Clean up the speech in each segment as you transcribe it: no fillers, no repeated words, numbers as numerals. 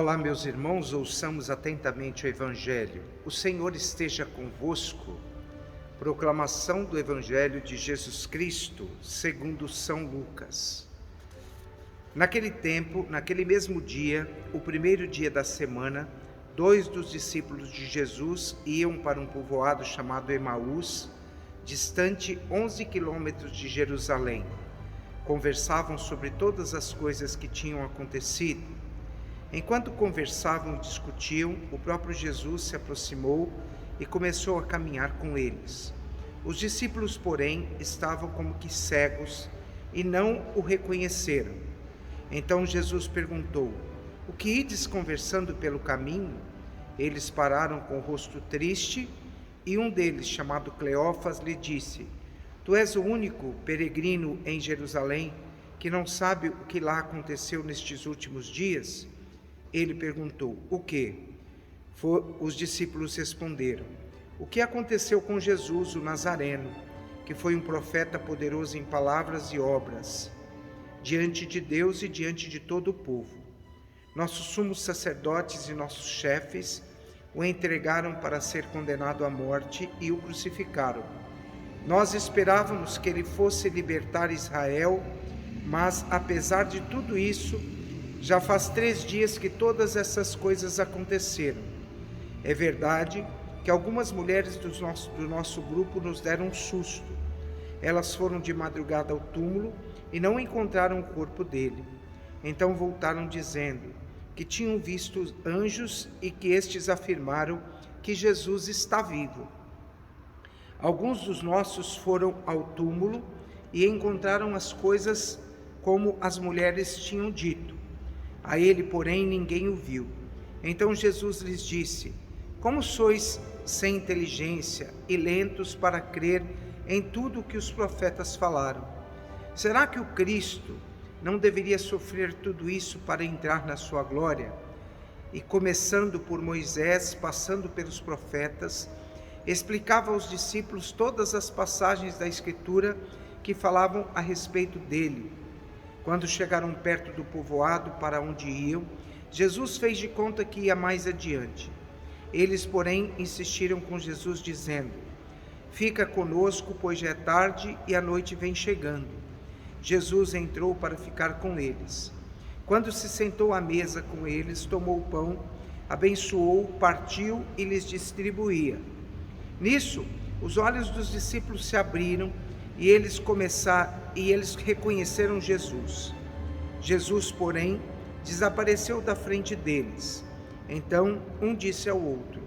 Olá, meus irmãos, ouçamos atentamente o Evangelho. O Senhor esteja convosco. Proclamação do Evangelho de Jesus Cristo, segundo São Lucas. Naquele tempo, naquele mesmo dia, o primeiro dia da semana, 2 dos discípulos de Jesus iam para um povoado chamado Emaús, distante 11 quilômetros de Jerusalém. Conversavam sobre todas as coisas que tinham acontecido. Enquanto conversavam e discutiam, o próprio Jesus se aproximou e começou a caminhar com eles. Os discípulos, porém, estavam como que cegos e não o reconheceram. Então Jesus perguntou: "O que ides conversando pelo caminho?" Eles pararam com o rosto triste e um deles, chamado Cleófas, lhe disse: "Tu és o único peregrino em Jerusalém que não sabe o que lá aconteceu nestes últimos dias?" Ele perguntou: "O quê?" Os discípulos responderam: "O que aconteceu com Jesus, o Nazareno, que foi um profeta poderoso em palavras e obras, diante de Deus e diante de todo o povo. Nossos sumos sacerdotes e nossos chefes o entregaram para ser condenado à morte e o crucificaram. Nós esperávamos que ele fosse libertar Israel, mas apesar de tudo isso, já faz 3 dias que todas essas coisas aconteceram. É verdade que algumas mulheres do nosso grupo nos deram um susto. Elas foram de madrugada ao túmulo e não encontraram o corpo dele. Então voltaram dizendo que tinham visto anjos e que estes afirmaram que Jesus está vivo. Alguns dos nossos foram ao túmulo e encontraram as coisas como as mulheres tinham dito. A ele, porém, ninguém o viu. Então Jesus lhes disse: "Como sois sem inteligência e lentos para crer em tudo o que os profetas falaram? Será que o Cristo não deveria sofrer tudo isso para entrar na sua glória?" E começando por Moisés, passando pelos profetas, explicava aos discípulos todas as passagens da Escritura que falavam a respeito dele. Quando chegaram perto do povoado para onde iam, Jesus fez de conta que ia mais adiante. Eles, porém, insistiram com Jesus, dizendo: "Fica conosco, pois já é tarde e a noite vem chegando." Jesus entrou para ficar com eles. Quando se sentou à mesa com eles, tomou o pão, abençoou, partiu e lhes distribuía. Nisso, os olhos dos discípulos se abriram e eles reconheceram Jesus. Jesus, porém, desapareceu da frente deles. Então um disse ao outro: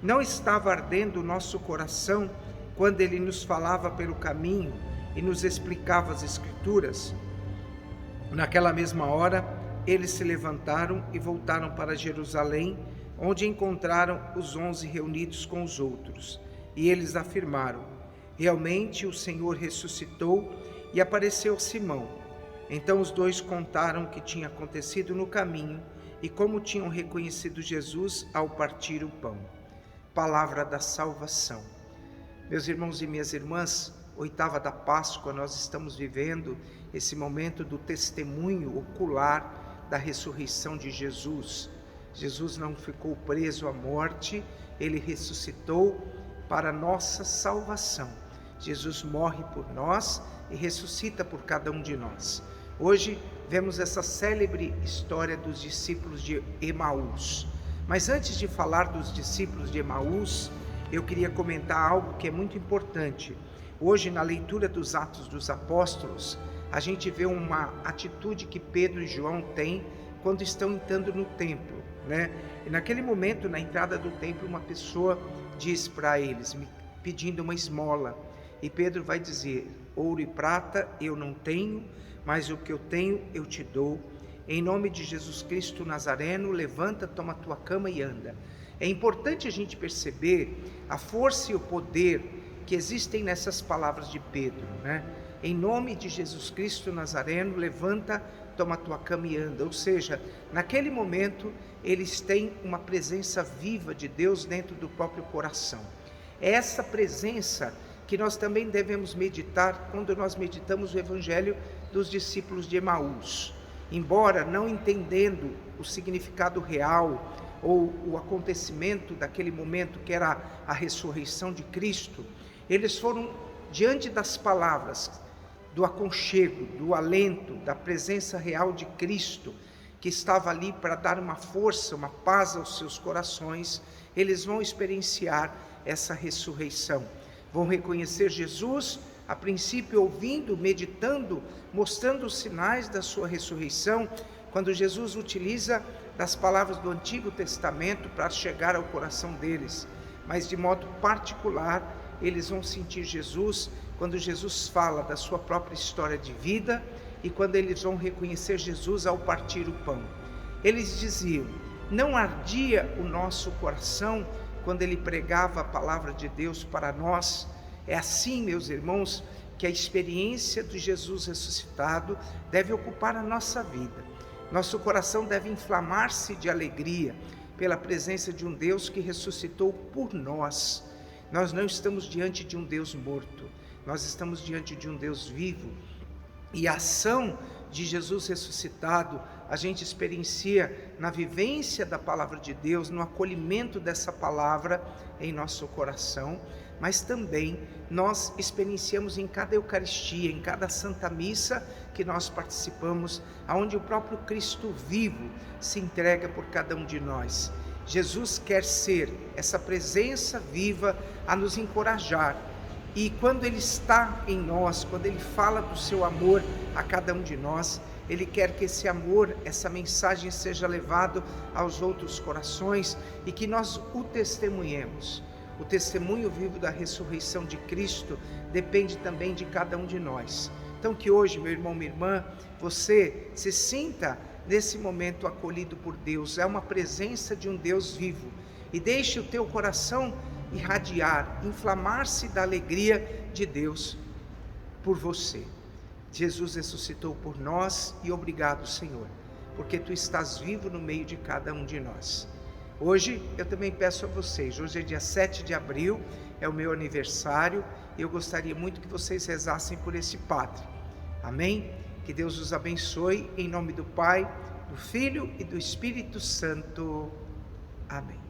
"Não estava ardendo o nosso coração quando ele nos falava pelo caminho e nos explicava as Escrituras?" Naquela mesma hora, eles se levantaram e voltaram para Jerusalém, onde encontraram os 11 reunidos com os outros. E eles afirmaram: "Realmente o Senhor ressuscitou e apareceu a Simão." Então os dois contaram o que tinha acontecido no caminho e como tinham reconhecido Jesus ao partir o pão. Palavra da salvação. Meus irmãos e minhas irmãs, 8ª da Páscoa, nós estamos vivendo esse momento do testemunho ocular da ressurreição de Jesus. Jesus não ficou preso à morte, ele ressuscitou para nossa salvação. Jesus morre por nós e ressuscita por cada um de nós. Hoje vemos essa célebre história dos discípulos de Emaús. Mas antes de falar dos discípulos de Emaús, eu queria comentar algo que é muito importante. Hoje, na leitura dos Atos dos Apóstolos, a gente vê uma atitude que Pedro e João têm quando estão entrando no templo, né? E naquele momento, na entrada do templo, uma pessoa diz para eles, pedindo uma esmola. E Pedro vai dizer: "Ouro e prata eu não tenho, mas o que eu tenho eu te dou. Em nome de Jesus Cristo Nazareno, levanta, toma a tua cama e anda." É importante a gente perceber a força e o poder que existem nessas palavras de Pedro, né? Em nome de Jesus Cristo Nazareno, levanta, toma a tua cama e anda. Ou seja, naquele momento, eles têm uma presença viva de Deus dentro do próprio coração. É essa presença que nós também devemos meditar quando nós meditamos o Evangelho dos discípulos de Emaús. embora não entendendo o significado real ou o acontecimento daquele momento que era a ressurreição de Cristo, eles foram diante das palavras, do aconchego, do alento, da presença real de Cristo, que estava ali para dar uma força, uma paz aos seus corações. Eles vão experienciar essa ressurreição, vão reconhecer Jesus, a princípio ouvindo, meditando, mostrando os sinais da sua ressurreição, quando Jesus utiliza das palavras do Antigo Testamento para chegar ao coração deles, mas de modo particular eles vão sentir Jesus quando Jesus fala da sua própria história de vida e quando eles vão reconhecer Jesus ao partir o pão. Eles diziam: não ardia o nosso coração quando ele pregava a palavra de Deus para nós? É assim, meus irmãos, que a experiência de Jesus ressuscitado deve ocupar a nossa vida. Nosso coração deve inflamar-se de alegria pela presença de um Deus que ressuscitou por nós. Nós não estamos diante de um Deus morto, nós estamos diante de um Deus vivo. E a ação de Jesus ressuscitado, a gente experiencia na vivência da palavra de Deus, no acolhimento dessa palavra em nosso coração, mas também nós experienciamos em cada Eucaristia, em cada Santa Missa que nós participamos, onde o próprio Cristo vivo se entrega por cada um de nós. Jesus quer ser essa presença viva a nos encorajar. E quando Ele está em nós, quando Ele fala do seu amor a cada um de nós, Ele quer que esse amor, essa mensagem seja levado aos outros corações e que nós o testemunhemos. O testemunho vivo da ressurreição de Cristo depende também de cada um de nós. Então que hoje, meu irmão, minha irmã, você se sinta nesse momento acolhido por Deus. É uma presença de um Deus vivo. E deixe o teu coração irradiar, inflamar-se da alegria de Deus por você. Jesus ressuscitou por nós e obrigado, Senhor, porque Tu estás vivo no meio de cada um de nós. Hoje eu também peço a vocês, hoje é dia 7 de abril, é o meu aniversário, e eu gostaria muito que vocês rezassem por esse padre. Amém? Que Deus os abençoe, em nome do Pai, do Filho e do Espírito Santo. Amém.